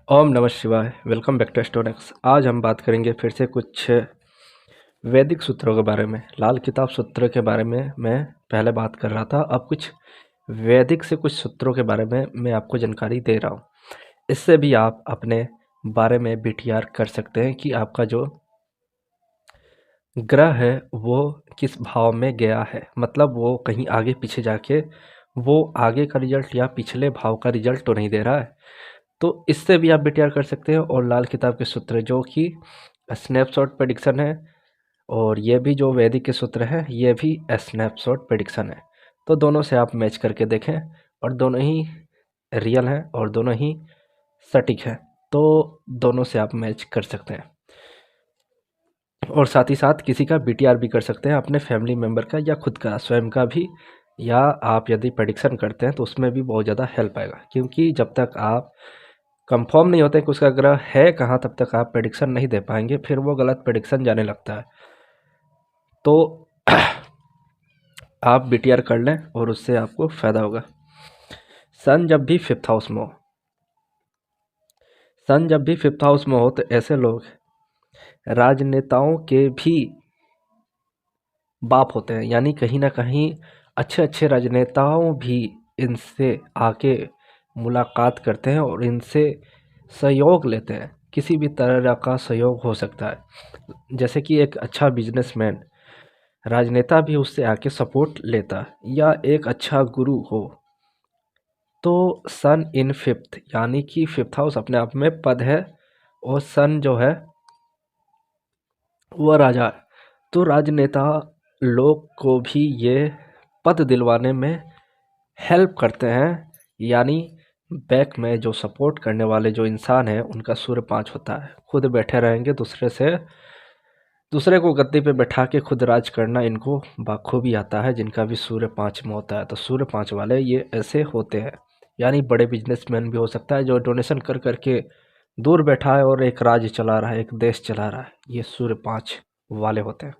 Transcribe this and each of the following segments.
ओम नमः शिवाय। Welcome back to Astronox. आज हम बात करेंगे फिर से कुछ वैदिक सूत्रों के बारे में। लाल किताब सूत्र के बारे में मैं पहले बात कर रहा था, अब कुछ वैदिक से कुछ सूत्रों के बारे में मैं आपको जानकारी दे रहा हूँ। इससे भी आप अपने बारे में बीटीआर कर सकते हैं कि आपका जो ग्रह है वो किस भाव में गया है, मतलब वो कहीं आगे पीछे जाके वो आगे का रिजल्ट या पिछले भाव का रिजल्ट तो नहीं दे रहा है। तो इससे भी आप बीटीआर कर सकते हैं। और लाल किताब के सूत्र जो कि स्नैपशॉट प्रेडिक्शन है, और ये भी जो वैदिक के सूत्र हैं ये भी स्नैपशॉट प्रेडिक्शन है। तो दोनों से आप मैच करके देखें, और दोनों ही रियल हैं और दोनों ही सटीक हैं। तो दोनों से आप मैच कर सकते हैं, और साथ ही साथ किसी का बीटीआर भी कर सकते हैं, अपने फैमिली मेम्बर का या खुद का स्वयं का भी। या आप यदि प्रेडिक्शन करते हैं तो उसमें भी बहुत ज़्यादा हेल्प आएगा, क्योंकि जब तक आप कंफर्म नहीं होते कि उसका ग्रह है कहाँ, तब तक आप प्रेडिक्शन नहीं दे पाएंगे, फिर वो गलत प्रेडिक्शन जाने लगता है। तो आप बीटीआर कर लें और उससे आपको फ़ायदा होगा। सन जब भी फिफ्थ हाउस में हो, सन जब भी फिफ्थ हाउस में हो तो ऐसे लोग राजनेताओं के भी बाप होते हैं, यानी कहीं ना कहीं अच्छे अच्छे राजनेताओं भी इनसे आके मुलाकात करते हैं और इनसे सहयोग लेते हैं। किसी भी तरह का सहयोग हो सकता है, जैसे कि एक अच्छा बिजनेसमैन राजनेता भी उससे आके सपोर्ट लेता है, या एक अच्छा गुरु हो। तो सन इन फिफ्थ, यानी कि फिफ्थ हाउस अपने आप में पद है, और सन जो है वह राजा है। तो राजनेता लोग को भी ये पद दिलवाने में हेल्प करते हैं, यानी बैक में जो सपोर्ट करने वाले जो इंसान हैं उनका सूर्य 5 होता है। खुद बैठे रहेंगे, दूसरे को गद्दी पे बैठा के खुद राज करना इनको बखूबी आता है, जिनका भी सूर्य 5 में होता है। तो सूर्य 5 वाले ये ऐसे होते हैं, यानी बड़े बिजनेसमैन भी हो सकता है जो डोनेशन कर करके दूर बैठा है और एक राज्य चला रहा है, एक देश चला रहा है। ये सूर्य 5 वाले होते हैं।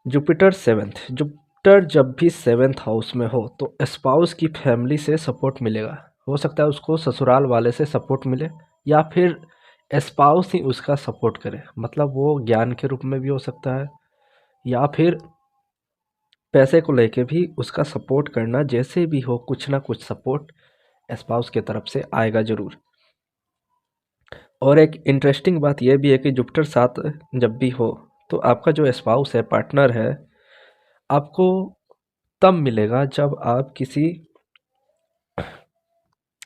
जुपिटर सेवेंथ, जुपिटर जब भी सेवेंथ हाउस में हो तो स्पाउस की फैमिली से सपोर्ट मिलेगा। हो सकता है उसको ससुराल वाले से सपोर्ट मिले, या फिर स्पाउस ही उसका सपोर्ट करे, मतलब वो ज्ञान के रूप में भी हो सकता है, या फिर पैसे को लेके भी उसका सपोर्ट करना। जैसे भी हो, कुछ ना कुछ सपोर्ट स्पाउस के तरफ से आएगा ज़रूर। और एक इंटरेस्टिंग बात यह भी है कि जुपिटर साथ जब भी हो तो आपका जो स्पाउस है, पार्टनर है, आपको तब मिलेगा जब आप किसी,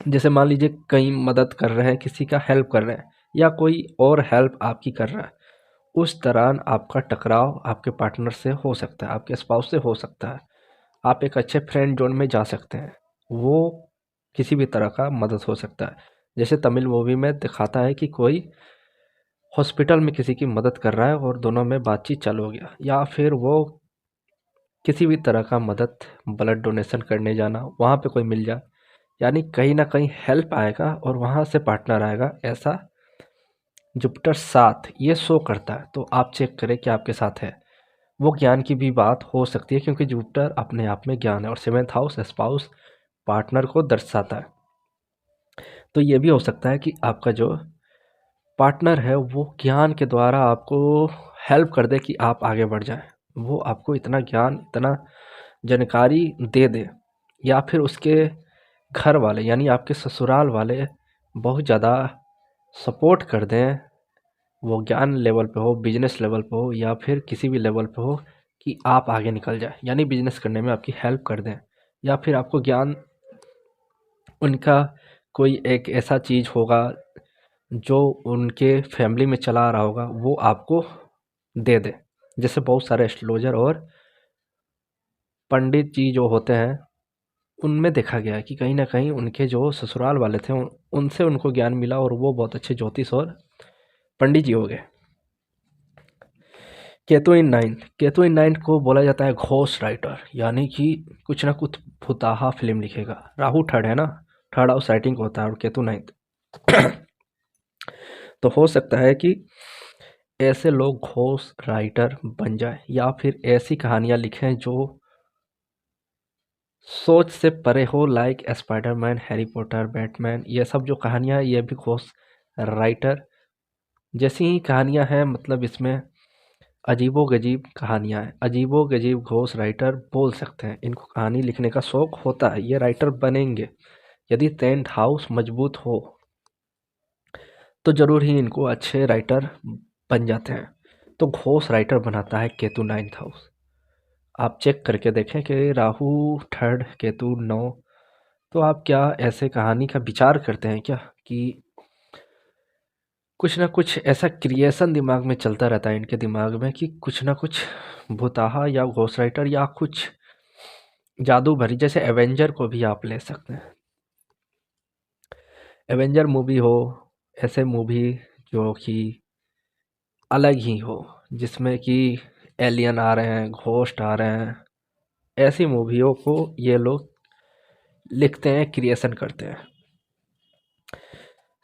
जैसे मान लीजिए कहीं मदद कर रहे हैं, किसी का हेल्प कर रहे हैं, या कोई और हेल्प आपकी कर रहा है, उस दौरान आपका टकराव आपके पार्टनर से हो सकता है, आपके स्पाउस से हो सकता है। आप एक अच्छे फ्रेंड जोन में जा सकते हैं, वो किसी भी तरह का मदद हो सकता है। जैसे तमिल मूवी में दिखाता है कि कोई हॉस्पिटल में किसी की मदद कर रहा है और दोनों में बातचीत चालू हो गया, या फिर वो किसी भी तरह का मदद, ब्लड डोनेशन करने जाना, वहाँ पे कोई मिल जाए, यानी कहीं ना कहीं हेल्प आएगा और वहाँ से पार्टनर आएगा। ऐसा जुपिटर साथ ये शो करता है। तो आप चेक करें कि आपके साथ है। वो ज्ञान की भी बात हो सकती है, क्योंकि जुपिटर अपने आप में ज्ञान है, और सेवेंथ हाउस स्पाउस पार्टनर को दर्शाता है। तो ये भी हो सकता है कि आपका जो पार्टनर है वो ज्ञान के द्वारा आपको हेल्प कर दे कि आप आगे बढ़ जाएं। वो आपको इतना ज्ञान, इतना जानकारी दे दे, या फिर उसके घर वाले यानी आपके ससुराल वाले बहुत ज़्यादा सपोर्ट कर दें। वो ज्ञान लेवल पे हो, बिजनेस लेवल पे हो, या फिर किसी भी लेवल पे हो, कि आप आगे निकल जाए, यानी बिजनेस करने में आपकी हेल्प कर दें, या फिर आपको ज्ञान, उनका कोई एक ऐसा चीज़ होगा जो उनके फैमिली में चला रहा होगा, वो आपको दे दे। जैसे बहुत सारे एस्ट्रोलॉजर और पंडित जी जो होते हैं, उनमें देखा गया है कि कहीं न कहीं उनके जो ससुराल वाले थे उनसे उनको ज्ञान मिला, और वो बहुत अच्छे ज्योतिष और पंडित जी हो गए। Ketu in ninth, Ketu in ninth को बोला जाता है घोस्ट राइटर, यानी कि कुछ ना कुछ भुताहा फिल्म लिखेगा। राहु थर्ड है ना, थर्ड हाउस राइटिंग होता है, और केतु नाइन्थ। तो हो सकता है कि ऐसे लोग घोस्ट राइटर बन जाए, या फिर ऐसी कहानियाँ लिखें जो सोच से परे हो, like Spiderman, Harry Potter, Batman, ये सब जो कहानियाँ ये भी घोस्ट राइटर जैसी ही कहानियाँ हैं, मतलब इसमें अजीबो-गरीब कहानियाँ हैं। अजीबो-गरीब घोस्ट राइटर बोल सकते हैं। इनको कहानी लिखने का शौक होता है, ये राइटर बनेंगे। यदि 10th हाउस मजबूत हो तो ज़रूर ही इनको अच्छे राइटर बन जाते हैं। तो घोस्ट राइटर बनाता है केतु 9th हाउस। आप चेक करके देखें कि राहु 3rd, केतु 9। तो आप क्या ऐसे कहानी का विचार करते हैं क्या कि कुछ ना कुछ ऐसा क्रिएशन दिमाग में चलता रहता है इनके दिमाग में कि कुछ ना कुछ भुताहा या घोस्ट राइटर या कुछ जादू भरी, जैसे एवेंजर को भी आप ले सकते हैं। एवेंजर मूवी हो, ऐसे मूवी जो कि अलग ही हो, जिसमें कि एलियन आ रहे हैं, घोस्ट आ रहे हैं, ऐसी मूवियों को ये लोग लिखते हैं, क्रिएशन करते हैं।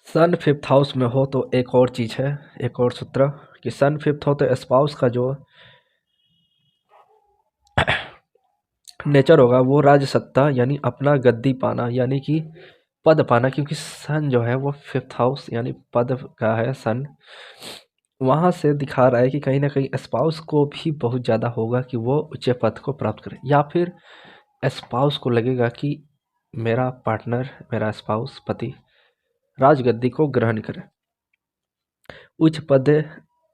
सन 5th हाउस में हो तो एक और चीज़ है, एक और सूत्र कि सन 5th हो तो स्पाउस का जो नेचर होगा वो राजसत्ता, यानी अपना गद्दी पाना, यानी कि पद पाना, क्योंकि सन जो है वो 5th हाउस यानी पद का है सन। वहाँ से दिखा रहा है कि कहीं ना कहीं स्पाउस को भी बहुत ज़्यादा होगा कि वो ऊंचे पद को प्राप्त करे, या फिर स्पाउस को लगेगा कि मेरा पार्टनर, मेरा स्पाउस, पति राजगद्दी को ग्रहण करे, उच्च पद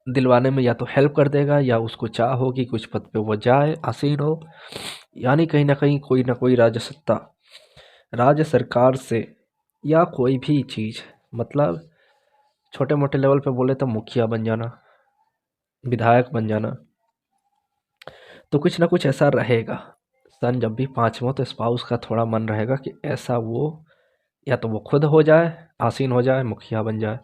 दिलवाने में या तो हेल्प कर देगा या उसको चाह हो कि कुछ पद पे वो जाए, आसीन हो। यानी कहीं ना कोई राजसत्ता, राज्य सरकार से या कोई भी चीज़, मतलब छोटे मोटे लेवल पे बोले तो मुखिया बन जाना, विधायक बन जाना, तो कुछ ना कुछ ऐसा रहेगा। सन जब भी 5वां तो स्पाउस का थोड़ा मन रहेगा कि ऐसा वो, या तो वो खुद हो जाए, आसीन हो जाए, मुखिया बन जाए,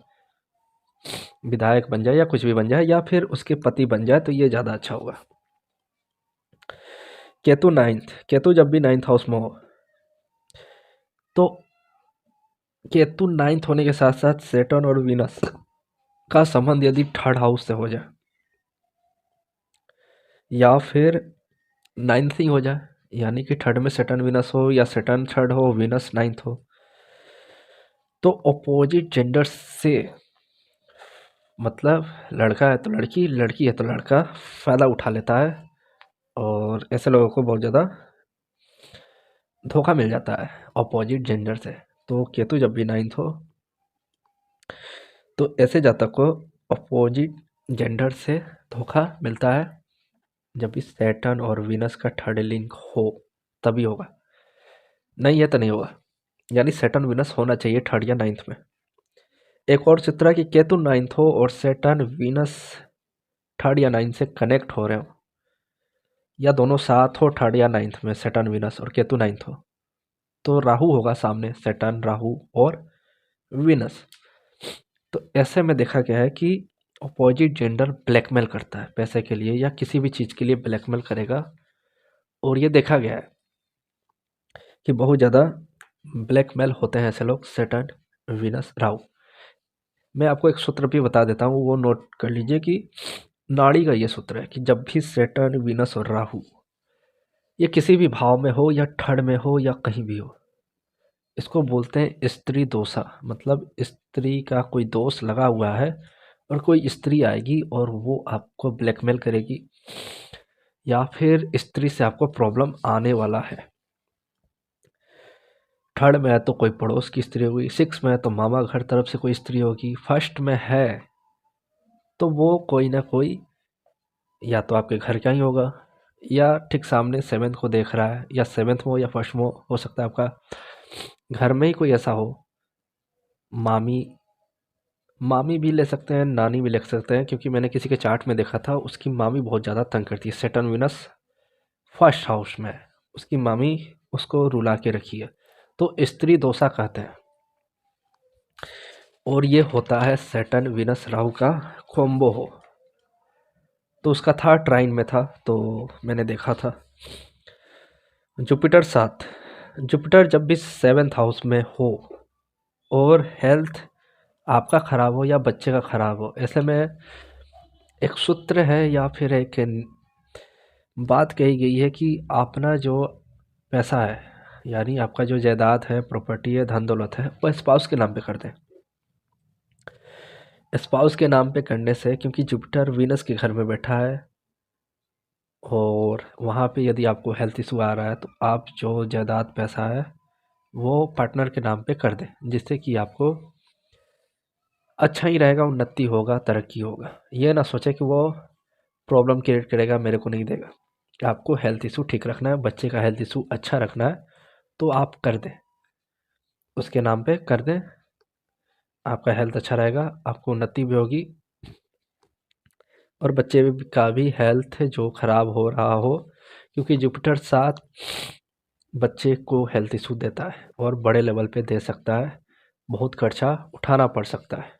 विधायक बन जाए, या कुछ भी बन जाए, या फिर उसके पति बन जाए, तो ये ज़्यादा अच्छा होगा। केतु 9th, केतु जब भी 9th हाउस में हो तो केतु 9th होने के साथ साथ सेटर्न और वीनस का संबंध यदि 3rd हाउस से हो जाए, या फिर 9th ही हो जाए, यानी कि 3rd में सेटर्न वीनस हो, या सेटर्न 3rd हो, वीनस 9th हो, तो अपोजिट जेंडर से, मतलब लड़का है तो लड़की, लड़की है तो लड़का, फ़ायदा उठा लेता है, और ऐसे लोगों को बहुत ज़्यादा धोखा मिल जाता है अपोजिट जेंडर से। तो केतु जब भी 9th हो तो ऐसे जातक को अपोजिट जेंडर से धोखा मिलता है। जब भी सैटर्न और वीनस का 3rd लिंक हो तभी होगा, नहीं है तो नहीं होगा। यानी सैटर्न वीनस होना चाहिए 3rd या 9th में। एक और चित्र है कि केतु 9th हो और सैटर्न वीनस 3rd या 9th से कनेक्ट हो रहे हो, या दोनों साथ हो 3rd या 9th में, सैटर्न वीनस और केतु 9th हो, तो राहु होगा सामने, सैटर्न, राहु और वीनस। तो ऐसे में देखा गया है कि अपोजिट जेंडर ब्लैकमेल करता है पैसे के लिए, या किसी भी चीज़ के लिए ब्लैकमेल करेगा। और ये देखा गया है कि बहुत ज़्यादा ब्लैकमेल होते हैं ऐसे लोग, सैटर्न, वीनस, राहु। मैं आपको एक सूत्र भी बता देता हूँ, वो नोट कर लीजिए कि नाड़ी का ये सूत्र है कि जब भी सैटर्न, वीनस और राहु ये किसी भी भाव में हो, या 3rd में हो, या कहीं भी हो, इसको बोलते हैं स्त्री दोषा। मतलब स्त्री का कोई दोष लगा हुआ है, और कोई स्त्री आएगी और वो आपको ब्लैकमेल करेगी, या फिर स्त्री से आपको प्रॉब्लम आने वाला है। 3rd में है तो कोई पड़ोस की स्त्री होगी, 6 में है तो मामा घर तरफ से कोई स्त्री होगी, 1st में है तो वो कोई ना कोई या तो आपके घर का ही होगा, या ठीक सामने 7th को देख रहा है, या 7th में हो या 1st में हो सकता है आपका घर में ही कोई ऐसा हो। मामी, मामी भी ले सकते हैं, नानी भी ले सकते हैं, क्योंकि मैंने किसी के चार्ट में देखा था उसकी मामी बहुत ज़्यादा तंग करती है। सैटर्न वीनस 1st हाउस में, उसकी मामी उसको रुला के रखी है, तो स्त्री दोषा कहते हैं। और ये होता है सैटर्न, वीनस, राहु का कॉम्बो हो। तो उसका था ट्राइन में था, तो मैंने देखा था। जुपिटर 7, जुपिटर जब भी 7th हाउस में हो और हेल्थ आपका ख़राब हो या बच्चे का ख़राब हो, ऐसे में एक सूत्र है या फिर एक बात कही गई है कि अपना जो पैसा है, यानी आपका जो जायदाद है, प्रॉपर्टी है, धन दौलत है, वो स्पाउस के नाम पे कर दें। स्पाउस के नाम पे करने से, क्योंकि जुपिटर वीनस के घर में बैठा है और वहाँ पे यदि आपको हेल्थ इशू आ रहा है तो आप जो जायदाद पैसा है वो पार्टनर के नाम पे कर दें, जिससे कि आपको अच्छा ही रहेगा, उन्नति होगा, तरक्की होगा। ये ना सोचे कि वो प्रॉब्लम क्रिएट करेगा, मेरे को नहीं देगा। आपको हेल्थ इशू ठीक रखना है, बच्चे का हेल्थ इशू अच्छा रखना है, तो आप कर दें, उसके नाम पे कर दें। आपका हेल्थ अच्छा रहेगा, आपको उन्नति भी होगी और बच्चे का भी हेल्थ जो ख़राब हो रहा हो, क्योंकि जुपिटर 7 बच्चे को हेल्थ इशू देता है और बड़े लेवल पे दे सकता है, बहुत खर्चा उठाना पड़ सकता है,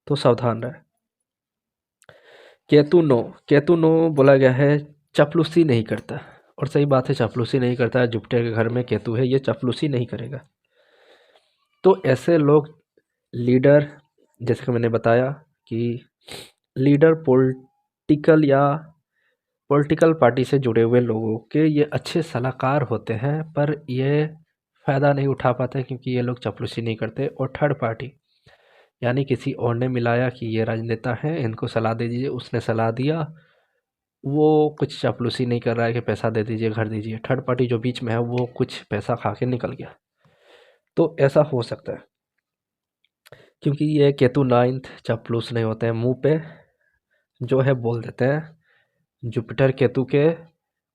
तो सावधान रहें। केतु 9 बोला गया है चापलूसी नहीं करता, और सही बात है, चापलूसी नहीं करता है। जुपिटर के घर में केतु है, ये चापलूसी नहीं करेगा। तो ऐसे लोग लीडर, जैसे कि मैंने बताया कि लीडर पॉलिटिकल पार्टी से जुड़े हुए लोगों के ये अच्छे सलाहकार होते हैं, पर ये फ़ायदा नहीं उठा पाते क्योंकि ये लोग चापलूसी नहीं करते। और थर्ड पार्टी यानी किसी और ने मिलाया कि ये राजनेता हैं, इनको सलाह दे दीजिए, उसने सलाह दिया, वो कुछ चापलूसी नहीं कर रहा है कि पैसा दे दीजिए, घर दीजिए, थर्ड पार्टी जो बीच में है वो कुछ पैसा खा के निकल गया, तो ऐसा हो सकता है। क्योंकि ये केतु 9 चापलूस नहीं होते हैं, मुंह पे जो है बोल देते हैं। जुपिटर केतु के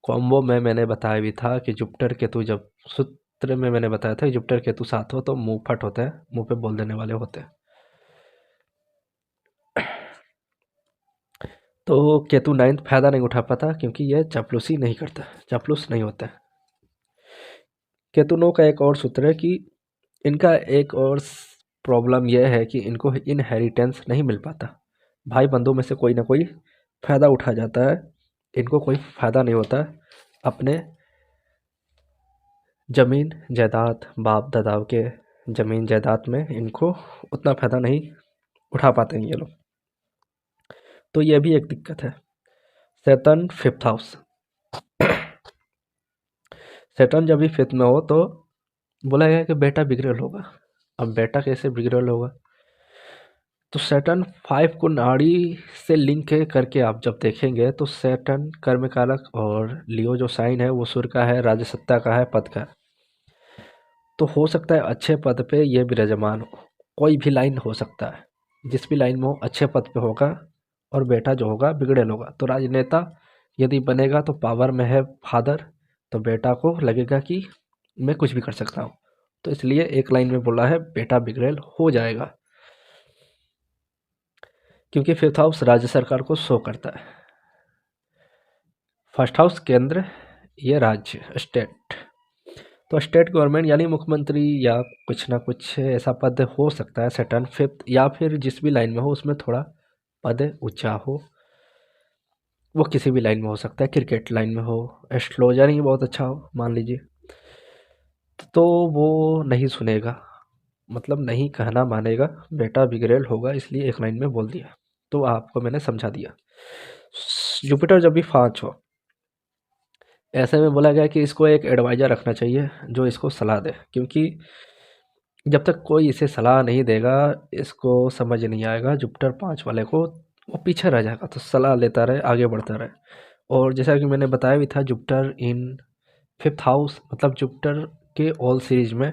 कॉम्बो में मैंने बताया भी था कि जुपिटर केतु, जब सूत्र में मैंने बताया था कि जुपिटर केतु साथ हो तो मुंह फट होते हैं, मुंह पे बोल देने वाले होते हैं। तो केतु 9 फायदा नहीं उठा पाता क्योंकि ये चापलूसी नहीं करता, चापलूस नहीं होता है। केतु 9 का एक और सूत्र है कि इनका एक और प्रॉब्लम यह है कि इनको इनहेरिटेंस नहीं मिल पाता, भाई बंधु में से कोई ना कोई फ़ायदा उठा जाता है, इनको कोई फ़ायदा नहीं होता अपने ज़मीन जायदाद, बाप दादा के ज़मीन जायदाद में इनको उतना फ़ायदा नहीं उठा पाते हैं ये लोग, तो ये भी एक दिक्कत है। सैटर्न 5th हाउस, सैटर्न जब भी 5th में हो तो बोला गया है कि बेटा बिगड़ल होगा। अब बेटा कैसे बिगड़ल होगा, तो सैटर्न 5 को नाड़ी से लिंक करके आप जब देखेंगे तो सैटर्न कर्म कारक और लियो जो साइन है वो सूर्य का है, राजसत्ता का है, पद का है। तो हो सकता है अच्छे पद पे ये विराजमान हो, कोई भी लाइन हो सकता है, जिस भी लाइन में हो अच्छे पद पे होगा और बेटा जो होगा बिगड़ेल होगा। तो राजनेता यदि बनेगा तो पावर में है फादर, तो बेटा को लगेगा कि मैं कुछ भी कर सकता हूँ, तो इसलिए एक लाइन में बोला है बेटा बिगड़ेल हो जाएगा, क्योंकि 5th हाउस राज्य सरकार को शो करता है। 1st हाउस केंद्र, ये राज्य स्टेट, तो स्टेट गवर्नमेंट यानी मुख्यमंत्री या कुछ ना कुछ ऐसा पद हो सकता है सैटर्न 5th, या फिर जिस भी लाइन में हो उसमें थोड़ा पद ऊंचा हो, वो किसी भी लाइन में हो सकता है, क्रिकेट लाइन में हो, एस्ट्रोलॉजर ही बहुत अच्छा हो मान लीजिए, तो वो नहीं सुनेगा, मतलब नहीं कहना मानेगा, बेटा बिगड़ेल होगा, इसलिए एक लाइन में बोल दिया, तो आपको मैंने समझा दिया। जुपिटर जब भी 5 हो, ऐसे में बोला गया कि इसको एक एडवाइज़र रखना चाहिए जो इसको सलाह दे, क्योंकि जब तक कोई इसे सलाह नहीं देगा इसको समझ नहीं आएगा, जुपिटर 5 वाले को, वो पीछे रह जाएगा, तो सलाह लेता रहे, आगे बढ़ता रहे। और जैसा कि मैंने बताया भी था, जुपिटर इन 5th हाउस मतलब जुपिटर के ऑल सीरीज में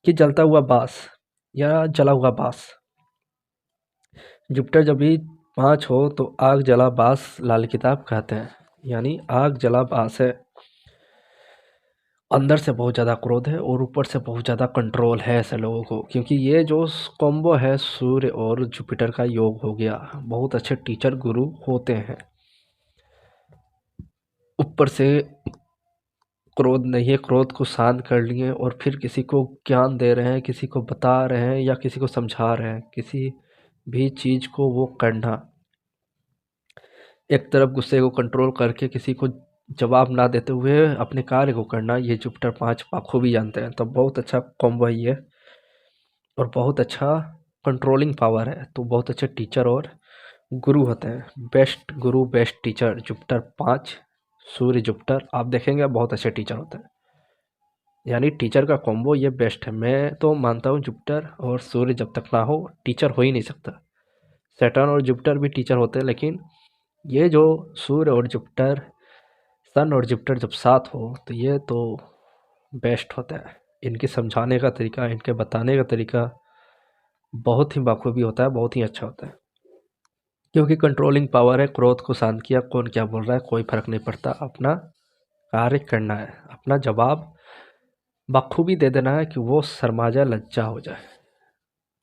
कि जलता हुआ बाँस या जला हुआ बाँस, जुपिटर जब भी 5 हो तो आग जला बाँस लाल किताब कहते हैं, यानी आग जला बाँस है, अंदर से बहुत ज़्यादा क्रोध है और ऊपर से बहुत ज़्यादा कंट्रोल है ऐसे लोगों को, क्योंकि ये जो कॉम्बो है सूर्य और जुपिटर का योग हो गया, बहुत अच्छे टीचर गुरु होते हैं। ऊपर से क्रोध नहीं है, क्रोध को शांत कर लिए और फिर किसी को ज्ञान दे रहे हैं, किसी को बता रहे हैं या किसी को समझा रहे हैं, किसी भी चीज़ को वो करना, एक तरफ गुस्से को कंट्रोल करके किसी को जवाब ना देते हुए अपने कार्य को करना, ये जुपिटर 5 बखूबी जानते हैं, तो बहुत अच्छा कॉम्बो है ये, और बहुत अच्छा कंट्रोलिंग पावर है, तो बहुत अच्छे टीचर और गुरु होते हैं, बेस्ट गुरु बेस्ट टीचर जुपिटर 5 सूर्य जुपिटर, आप देखेंगे बहुत अच्छे टीचर होते हैं। यानी टीचर का कॉम्बो ये बेस्ट है। मैं तो मानता हूँ जुपिटर और सूर्य जब तक ना हो टीचर हो ही नहीं सकता। सैटर्न और जुपिटर भी टीचर होते हैं, लेकिन ये जो सूर्य और जुपिटर, सन और जुपिटर जब साथ हो तो ये तो बेस्ट होता है। इनके समझाने का तरीका, इनके बताने का तरीका बहुत ही बाखूबी होता है, बहुत ही अच्छा होता है। क्योंकि कंट्रोलिंग पावर है, क्रोध को शांत किया, कौन क्या बोल रहा है कोई फर्क नहीं पड़ता, अपना कार्य करना है, अपना जवाब बखूबी दे देना है कि वो शर्मा जाए, लज्जा हो जाए।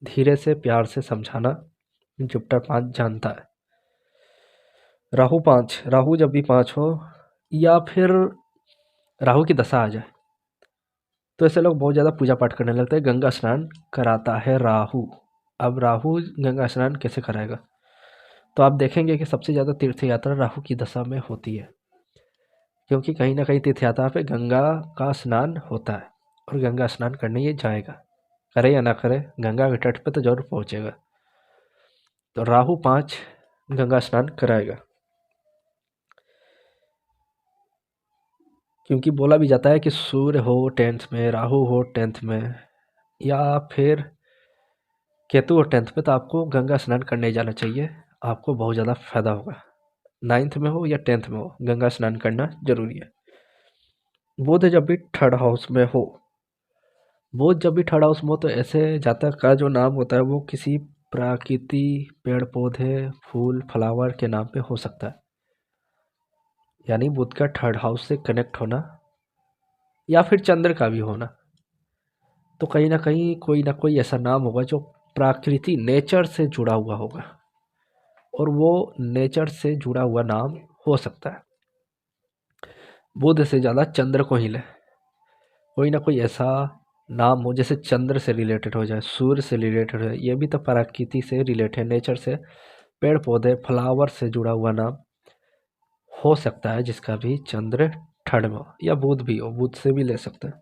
धीरे से प्यार से समझाना जुपिटर 5 जानता है। राहु 5, राहु जब भी 5 हो या फिर राहु की दशा आ जाए तो ऐसे लोग बहुत ज़्यादा पूजा पाठ करने लगते हैं। गंगा स्नान कराता है राहु। अब राहु गंगा स्नान कैसे कराएगा? तो आप देखेंगे कि सबसे ज़्यादा तीर्थ यात्रा राहु की दशा में होती है, क्योंकि कहीं ना कहीं तीर्थ यात्रा पे गंगा का स्नान होता है और गंगा स्नान करने ये जाएगा, करे या ना करे गंगा के तट पे तो जरूर पहुंचेगा। तो राहु 5 गंगा स्नान कराएगा। क्योंकि बोला भी जाता है कि सूर्य हो 10th में, राहु हो 10th में, या फिर केतु हो 10th में, तो आपको गंगा स्नान करने जाना चाहिए, आपको बहुत ज़्यादा फायदा होगा। 9th में हो या 10th में हो, गंगा स्नान करना जरूरी है। बुध जब भी 3rd हाउस में हो, बुध जब भी 3rd हाउस में हो तो ऐसे जातक का जो नाम होता है वो किसी प्राकृति, पेड़ पौधे, फूल फ्लावर के नाम पे हो सकता है। यानी बुध का 3rd हाउस से कनेक्ट होना या फिर चंद्र का भी होना, तो कहीं ना कोई ऐसा नाम होगा जो प्रकृति, नेचर से जुड़ा हुआ होगा, और वो नेचर से जुड़ा हुआ नाम हो सकता है। बुध से ज़्यादा चंद्र को ही ले, कोई ना कोई ऐसा नाम हो जैसे चंद्र से रिलेटेड हो जाए, सूर्य से रिलेटेड हो जाए, ये भी तो प्रकृति से रिलेटेड, नेचर से, पेड़ पौधे फ्लावर से जुड़ा हुआ नाम हो सकता है, जिसका भी चंद्र 3rd में हो, या बुध भी हो, बुध से भी ले सकते हैं,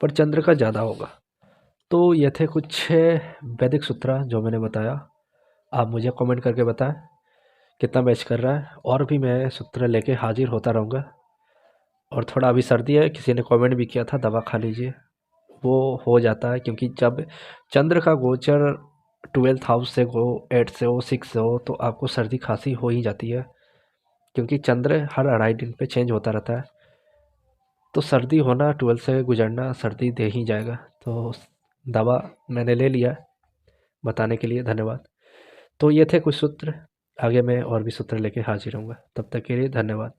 पर चंद्र का ज़्यादा होगा। तो ये थे कुछ वैदिक सूत्र जो मैंने बताया। आप मुझे कमेंट करके बताएं कितना मैच कर रहा है, और भी मैं सूत्र लेके हाजिर होता रहूँगा। और थोड़ा अभी सर्दी है, किसी ने कमेंट भी किया था दवा खा लीजिए, वो हो जाता है, क्योंकि जब चंद्र का गोचर 12th हाउस से हो, 8 से हो, 6 से हो, तो आपको सर्दी खांसी हो ही जाती है, क्योंकि चंद्र हर 2.5 दिन पे चेंज होता रहता है। तो सर्दी होना, 12 से गुजरना, सर्दी दे ही जाएगा। तो दवा मैंने ले लिया। बताने के लिए धन्यवाद। तो ये थे कुछ सूत्र, आगे मैं और भी सूत्र लेके हाजिर रहूँगा। तब तक के लिए धन्यवाद।